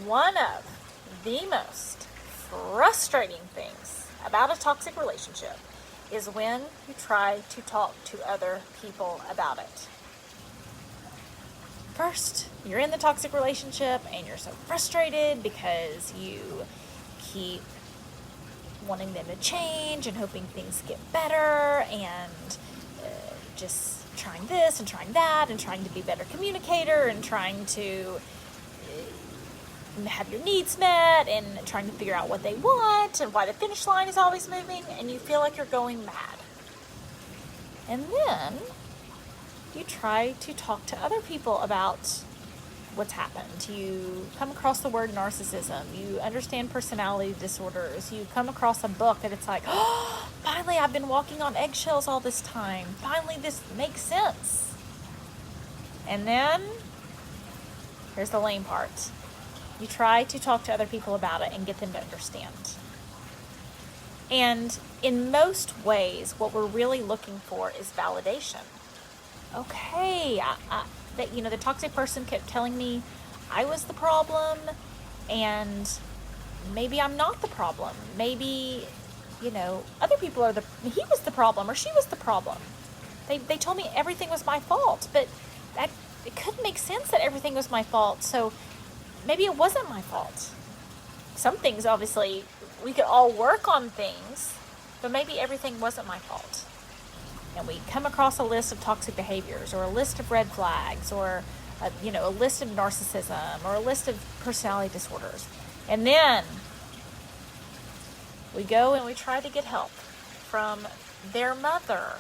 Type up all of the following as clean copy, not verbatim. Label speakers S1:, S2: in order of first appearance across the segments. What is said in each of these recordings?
S1: One of the most frustrating things about a toxic relationship is when you try to talk to other people about it. First, you're in the toxic relationship and you're so frustrated because you keep wanting them to change and hoping things get better and just trying this and trying that and trying to be a better communicator and trying to have your needs met and trying to figure out what they want and why the finish line is always moving, and you feel like you're going mad. And then you try to talk to other people about what's happened. You come across the word narcissism. You understand personality disorders. You come across a book and it's like, oh, finally I've been walking on eggshells all this time. Finally this makes sense. And then here's the lame part. You try to talk to other people about it and get them to understand. And in most ways, what we're really looking for is validation. Okay, the toxic person kept telling me I was the problem, and maybe I'm not the problem. Maybe, other people he was the problem or she was the problem. They told me everything was my fault, but it couldn't make sense that everything was my fault, so maybe it wasn't my fault. Some things, obviously, we could all work on things, but maybe everything wasn't my fault. And we come across a list of toxic behaviors or a list of red flags or, a list of narcissism or a list of personality disorders. And then we go and we try to get help from their mother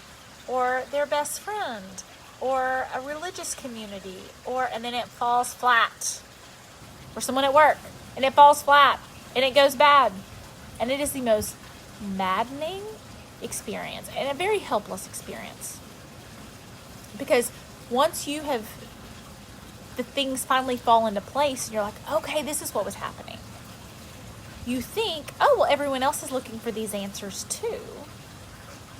S1: or their best friend or a religious community, and then it falls flat. Or someone at work, and it falls flat, and it goes bad. And it is the most maddening experience, and a very helpless experience. Because once the things finally fall into place, and you're like, okay, this is what was happening. You think, oh, well, everyone else is looking for these answers too.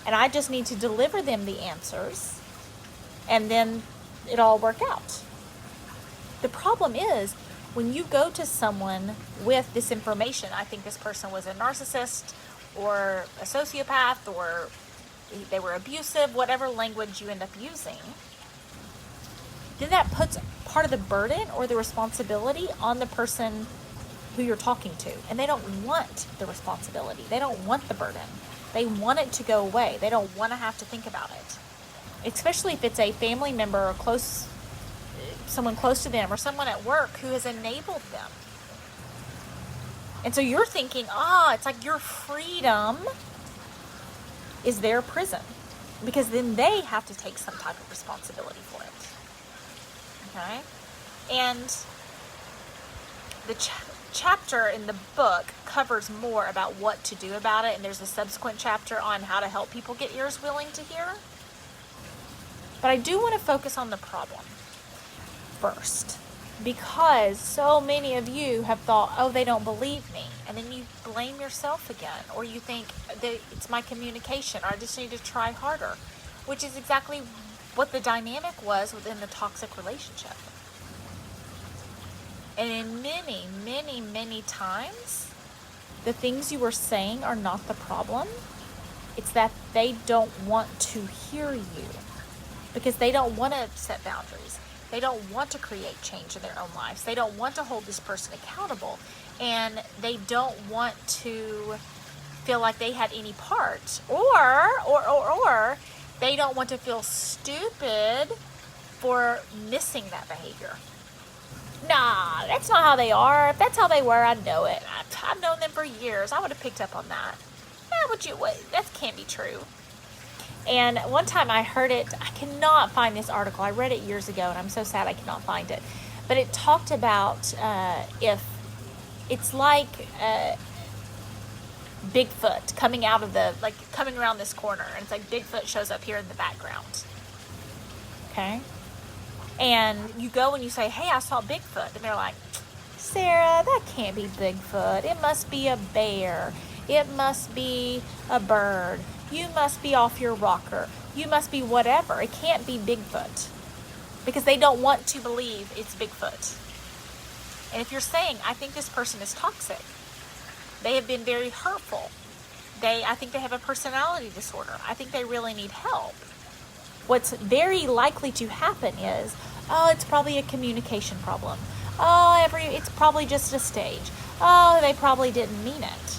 S1: And I just need to deliver them the answers, and then it'll all work out. The problem is, when you go to someone with this information, I think this person was a narcissist or a sociopath or they were abusive, whatever language you end up using, then that puts part of the burden or the responsibility on the person who you're talking to. And they don't want the responsibility. They don't want the burden. They want it to go away. They don't want to have to think about it. Especially if it's a family member or someone close to them or someone at work who has enabled them. And so you're thinking, it's like your freedom is their prison, because then they have to take some type of responsibility for it. Okay? And the chapter in the book covers more about what to do about it, and there's a subsequent chapter on how to help people get ears willing to hear. But I do want to focus on the problem first, because so many of you have thought, oh, they don't believe me, and then you blame yourself again, or you think that it's my communication, or I just need to try harder, which is exactly what the dynamic was within the toxic relationship. And in many, many, many times, the things you were saying are not the problem. It's that they don't want to hear you, because they don't want to set boundaries. They don't want to create change in their own lives. They don't want to hold this person accountable. And they don't want to feel like they had any part. Or they don't want to feel stupid for missing that behavior. Nah, that's not how they are. If that's how they were, I'd know it. I've known them for years. I would have picked up on that. That can't be true. And one time I heard it, I cannot find this article. I read it years ago, and I'm so sad I cannot find it. But it talked about if it's like Bigfoot coming around this corner. And it's like Bigfoot shows up here in the background. Okay? And you go and you say, hey, I saw Bigfoot. And they're like, Sarah, that can't be Bigfoot. It must be a bear. It must be a bird. You must be off your rocker. You must be whatever. It can't be Bigfoot. Because they don't want to believe it's Bigfoot. And if you're saying, I think this person is toxic, they have been very hurtful, I think they have a personality disorder, I think they really need help, what's very likely to happen is, oh, it's probably a communication problem. Oh, it's probably just a stage. Oh, they probably didn't mean it.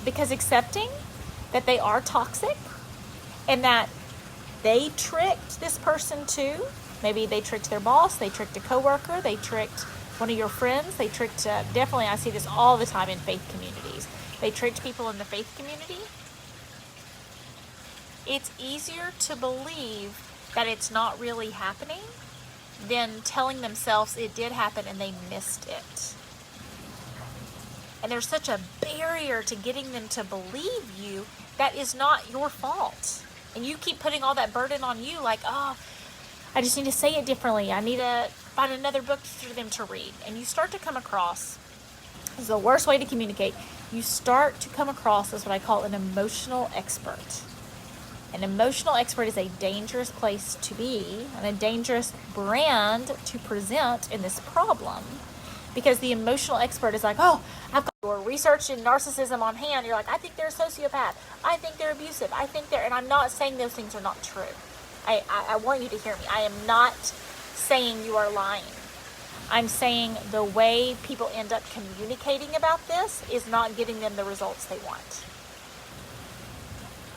S1: Because accepting that they are toxic and that they tricked this person too, maybe they tricked their boss, they tricked a coworker, they tricked one of your friends, they tricked, definitely I see this all the time in faith communities. They tricked people in the faith community. It's easier to believe that it's not really happening than telling themselves it did happen and they missed it. And there's such a barrier to getting them to believe you that is not your fault. And you keep putting all that burden on you, like, oh, I just need to say it differently. I need to find another book for them to read. And you start to come across, this is the worst way to communicate, you start to come across as what I call an emotional expert. An emotional expert is a dangerous place to be and a dangerous brand to present in this problem, because the emotional expert is like, oh, I've got your research in narcissism on hand. You're like, I think they're a sociopath. I think they're abusive. I think they're, and I'm not saying those things are not true. I want you to hear me. I am not saying you are lying. I'm saying the way people end up communicating about this is not getting them the results they want.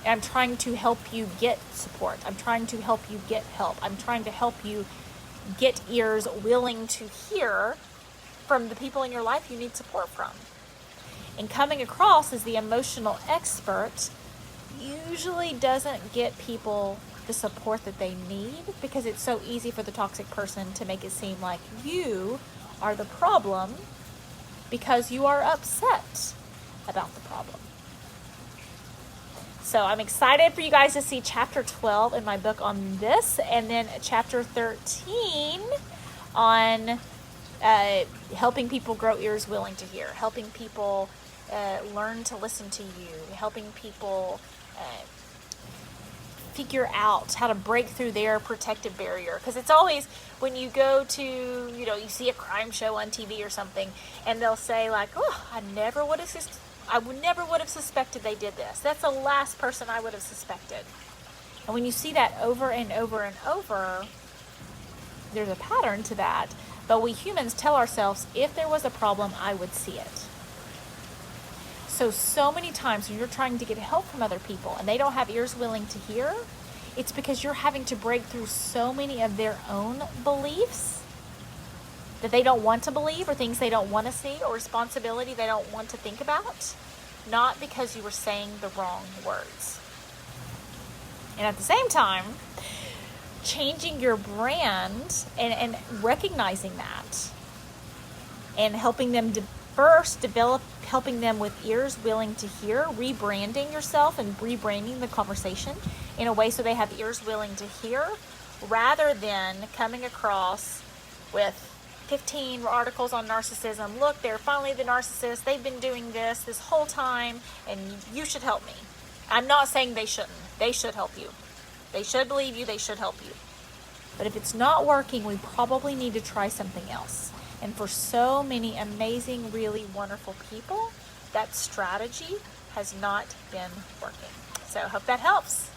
S1: I'm trying to help you get support. I'm trying to help you get help. I'm trying to help you get ears willing to hear from the people in your life you need support from. And coming across as the emotional expert usually doesn't get people the support that they need, because it's so easy for the toxic person to make it seem like you are the problem because you are upset about the problem. So I'm excited for you guys to see chapter 12 in my book on this, and then chapter 13 on helping people grow ears willing to hear, helping people learn to listen to you, helping people figure out how to break through their protective barrier. Because it's always, when you go to, you see a crime show on TV or something, and they'll say like, oh, I would never would have suspected they did this. That's the last person I would have suspected. And when you see that over and over and over, there's a pattern to that. But we humans tell ourselves, if there was a problem, I would see it. So many times when you're trying to get help from other people and they don't have ears willing to hear, it's because you're having to break through so many of their own beliefs that they don't want to believe, or things they don't want to see, or responsibility they don't want to think about, not because you were saying the wrong words. And at the same time, changing your brand and recognizing that, and helping them helping them with ears willing to hear, rebranding yourself and rebranding the conversation in a way so they have ears willing to hear, rather than coming across with 15 articles on narcissism. Look, they're finally the narcissist. They've been doing this whole time, and you should help me. I'm not saying they shouldn't. They should help you. They should believe you. They should help you. But if it's not working, we probably need to try something else. And for so many amazing, really wonderful people, that strategy has not been working. So I hope that helps.